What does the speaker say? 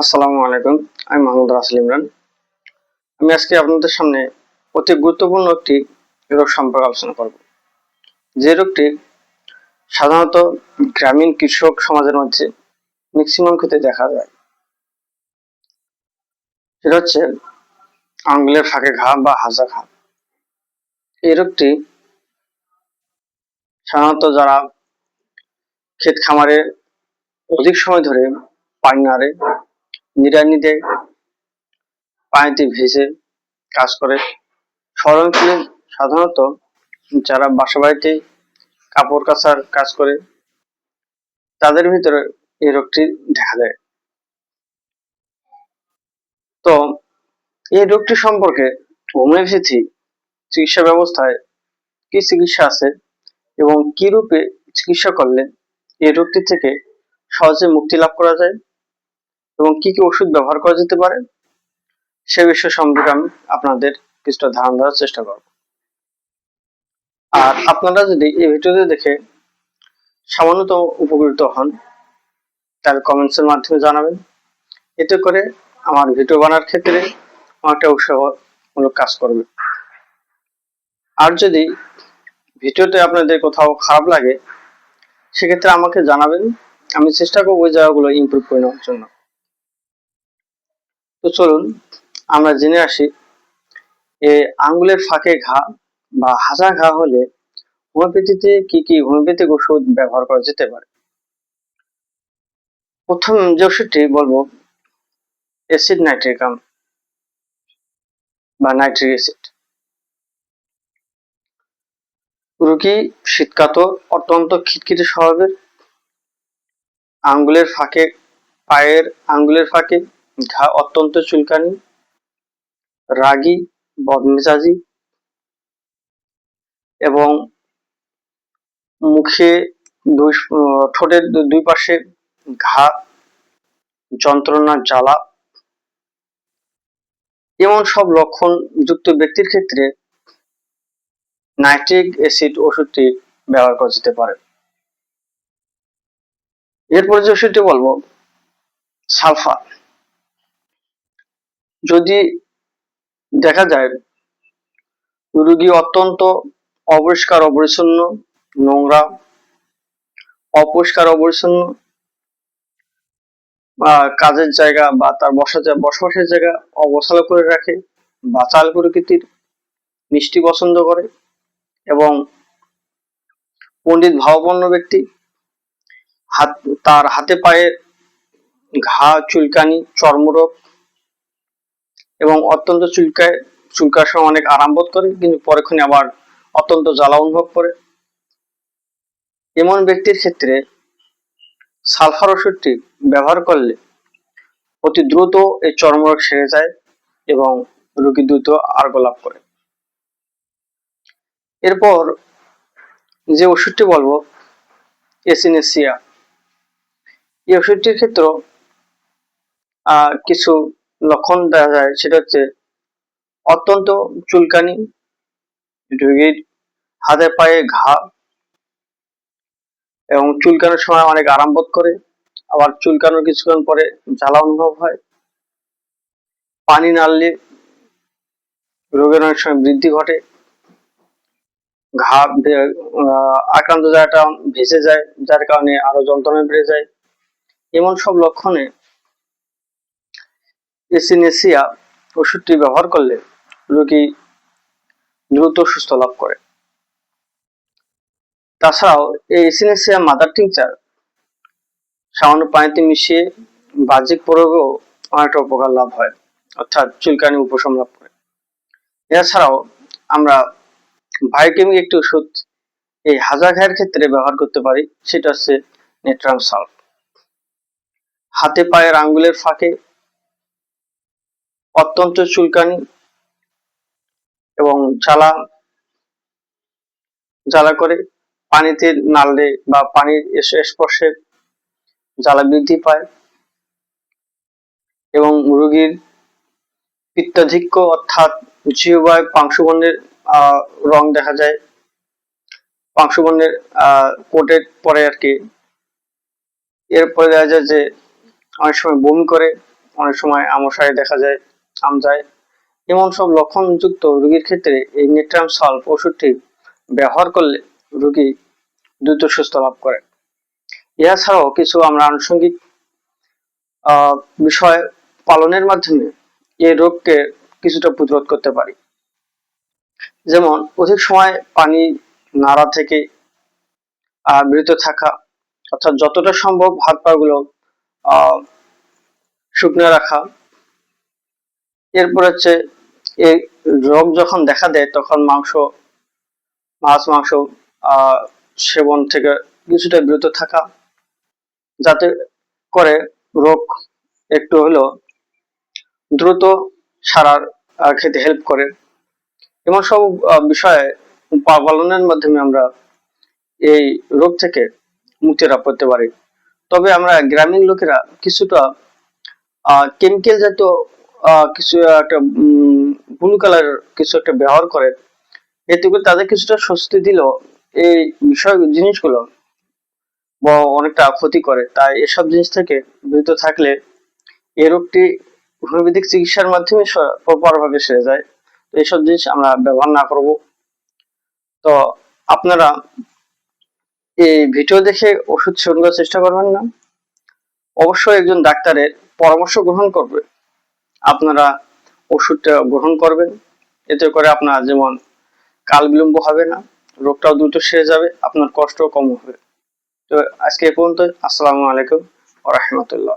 আসসালামু আলাইকুম। আমি মোহাম্মদ রাসেল ইমরান। আমি আজকে আপনাদের সামনে অতি গুরুত্বপূর্ণ একটি রোগ সম্পর্কে আলোচনা করব। যে রোগটি সাধারণত গ্রামীণ কৃষক সমাজের মধ্যে ম্যাক্সিমাম ক্ষেত্রে দেখা যায়। সেটা হচ্ছে আঙ্গুলের ফাঁকে ঘা বা হাজা ঘা। এই রোগটি সাধারণত যারা ক্ষেত খামারে অধিক সময় ধরে পানি নাড়ে, নিড়ানি দেয়, পানিতে ভেজে কাজ করে, শহরাঞ্চলে সাধারণত যারা বাসা বাড়িতে কাপড় কাচার কাজ করে তাদের ভিতরে এই রোগটি দেখা দেয়। তো এই রোগটি সম্পর্কে হোমিওপ্যাথি চিকিৎসা ব্যবস্থায় কি চিকিৎসা আছে এবং কি রূপে চিকিৎসা করলে এই রোগটি থেকে সহজে মুক্তি লাভ করা যায় এবং কি কি ওষুধ ব্যবহার করা যেতে পারে সে বিষয় সম্পর্কে আমি আপনাদের কিছুটা ধারণা দেওয়ার চেষ্টা করব। আর আপনারা যদি এই ভিডিওটি দেখে সামান্যতম উপকৃত হন তাহলে কমেন্টসের মাধ্যমে জানাবেন। এতে করে আমার ভিডিও বানার ক্ষেত্রে অনেকটা উৎসাহমূলক কাজ করবে। আর যদি ভিডিওতে আপনাদের কোথাও খারাপ লাগে সেক্ষেত্রে আমাকে জানাবেন, আমি চেষ্টা করবো ওই জায়গাগুলো ইমপ্রুভ করে নেওয়ার জন্য। তো চলুন আমরা জেনে আসি এই আঙ্গুলের ফাঁকে ঘা বা হাজা ঘা হলে হোমিওপ্যাথিতে কি কি হোমিওপ্যাথিক ওষুধ ব্যবহার করা যেতে পারে। প্রথম যে ওষুধটি বলবো অ্যাসিড নাইট্রিকাম বা নাইট্রিক অ্যাসিড। রোগী শীতকাতর, অত্যন্ত খিটখিটে স্বভাবের, আঙ্গুলের ফাঁকে পায়ের আঙ্গুলের ফাঁকে ঘা, অত্যন্ত চুলকানি, রাগী, বদমেজাজি এবং মুখে ঠোঁটের দুই পাশে ঘা, যন্ত্রণা, জ্বালা, এমন সব লক্ষণ যুক্ত ব্যক্তির ক্ষেত্রে নাইট্রিক অ্যাসিড ওষুধটি ব্যবহার করা যেতে পারে। এরপরে যে ওষুধটি বলবো সালফার। যদি দেখা যায় রোগী অত্যন্ত অপরিষ্কার অপরিচ্ছন্ন, নোংরা, অপরিষ্কার অপরিচ্ছন্ন কাজের জায়গা বা তার বসবাসের জায়গা অগোছালো করে রাখে, বাচাল প্রকৃতির, মিষ্টি পছন্দ করে এবং পণ্ডিত ভাবাপন্ন ব্যক্তি, তার হাতে পায়ে ঘা, চুলকানি, চর্মরোগ এবং অত্যন্ত চুলকার সময় অনেক আরাম বোধ করে কিন্তু পরক্ষণে আবার অত্যন্ত জ্বালা অনুভব করে, এমন ব্যক্তির ক্ষেত্রে সালফার ওষুধটি ব্যবহার করলে অতি দ্রুত এই চর্মরোগ সেরে যায় এবং রোগী দ্রুত আরোগ্য লাভ করে। এরপর যে ওষুধটি বলবো এসিনেসিয়া। এই ওষুধটির ক্ষেত্রে কিছু লক্ষণ দেখা যায়, সেটা হচ্ছে অত্যন্ত চুলকানি, রোগীর হাতে পায়ে ঘা এবং চুলকানোর সময় অনেক আরাম বোধ করে, আবার চুলকানোর কিছুক্ষণ পরে জ্বালা অনুভব হয়, পানি নাড়লে রোগের অনেক সময় বৃদ্ধি ঘটে, ঘা আক্রান্ত জায়গাটা ভেসে যায় যার কারণে আরো যন্ত্রণা বেড়ে যায়। এমন সব লক্ষণে এসিনেসিয়া ওষুধটি ব্যবহার করলে রোগী দ্রুত সুস্থ লাভ করে। তাছাড়াও এই এসিনেসিয়া মাদার টিংচার সামান্য পানিতে মিশিয়ে বাহ্যিক প্রয়োগেও অনেকটা উপকার লাভ হয়, অর্থাৎ চুলকানি উপশম লাভ করে। এছাড়াও আমরা বায়োকেমিক একটি ওষুধ এই হাজা ঘায়ের ক্ষেত্রে ব্যবহার করতে পারি, সেটা হচ্ছে নেট্রাম সাল্ট। হাতে পায়ের আঙ্গুলের ফাঁকে অত্যন্ত চুলকানি এবং জ্বালা করে, পানিতে নাড়লে বা পানির স্পর্শে জ্বালা বৃদ্ধি পায় এবং রোগীর পিত্তাধিক্য অর্থাৎ জিহ্বায় পাংশুবর্ণের রং দেখা যায়, পাংশুবর্ণের কোটের পরে আর কি। এরপরে দেখা যায় যে অনেক সময় বমি করে, অনেক সময় আমাশয় দেখা যায়, আমজায়, এমন সব লক্ষণযুক্ত রোগীর ক্ষেত্রে এই নেট্রাম সলভ ওষুধটি ব্যবহার করলে রোগী দ্রুত সুস্থ লাভ করে। এছাড়াও কিছু আমরা আনুষঙ্গিক বিষয় পালনের মাধ্যমে এই রোগকে কিছুটা প্রতিরোধ করতে পারি। যেমন অধিক সময় পানি নাড়া থেকে বিরত থাকা, অর্থাৎ যতটা সম্ভব হাত পা গুলো শুকনো রাখা। এরপর হচ্ছে এই রোগ যখন দেখা দেয় তখন মাছ মাংস সেবন থেকে কিছুটা বিরত থাকা, যাতে করে রোগ একটু হলেও দ্রুত সারার খেতে হেল্প করে। এমন সব বিষয়ে পালনের মাধ্যমে আমরা এই রোগ থেকে মুক্তি লাভ করতে পারি। তবে আমরা গ্রামীণ লোকেরা কিছুটা কেমিক্যাল জাতীয় কিছু একটা ব্লু কালার কিছু একটা ব্যবহার করে, এতে করে তাদের কিছুটা স্বস্তি দিল। এই জিনিসগুলো অনেকটা ক্ষতি করে, তাই এসব জিনিস থেকে বিরত থাকলে এই রোগটি হোমিওপ্যাথিক চিকিৎসার মাধ্যমে প্রপারভাবে সেরে যায়। তো এইসব জিনিস আমরা ব্যবহার না করব। তো আপনারা এই ভিডিও দেখে ওষুধ সেবন করার চেষ্টা করবেন না, অবশ্যই একজন ডাক্তারের পরামর্শ গ্রহণ করবে আপনারা ওষুধটা গ্রহণ করবেন। এতে করে আপনার যেমন কাল বিলম্ব হবে না, রোগটাও দ্রুত সেরে যাবে, আপনার কষ্টও কম হবে। তো আজকে এ পর্যন্ত। আসসালামু আলাইকুম ওয়া রাহমাতুল্লাহ।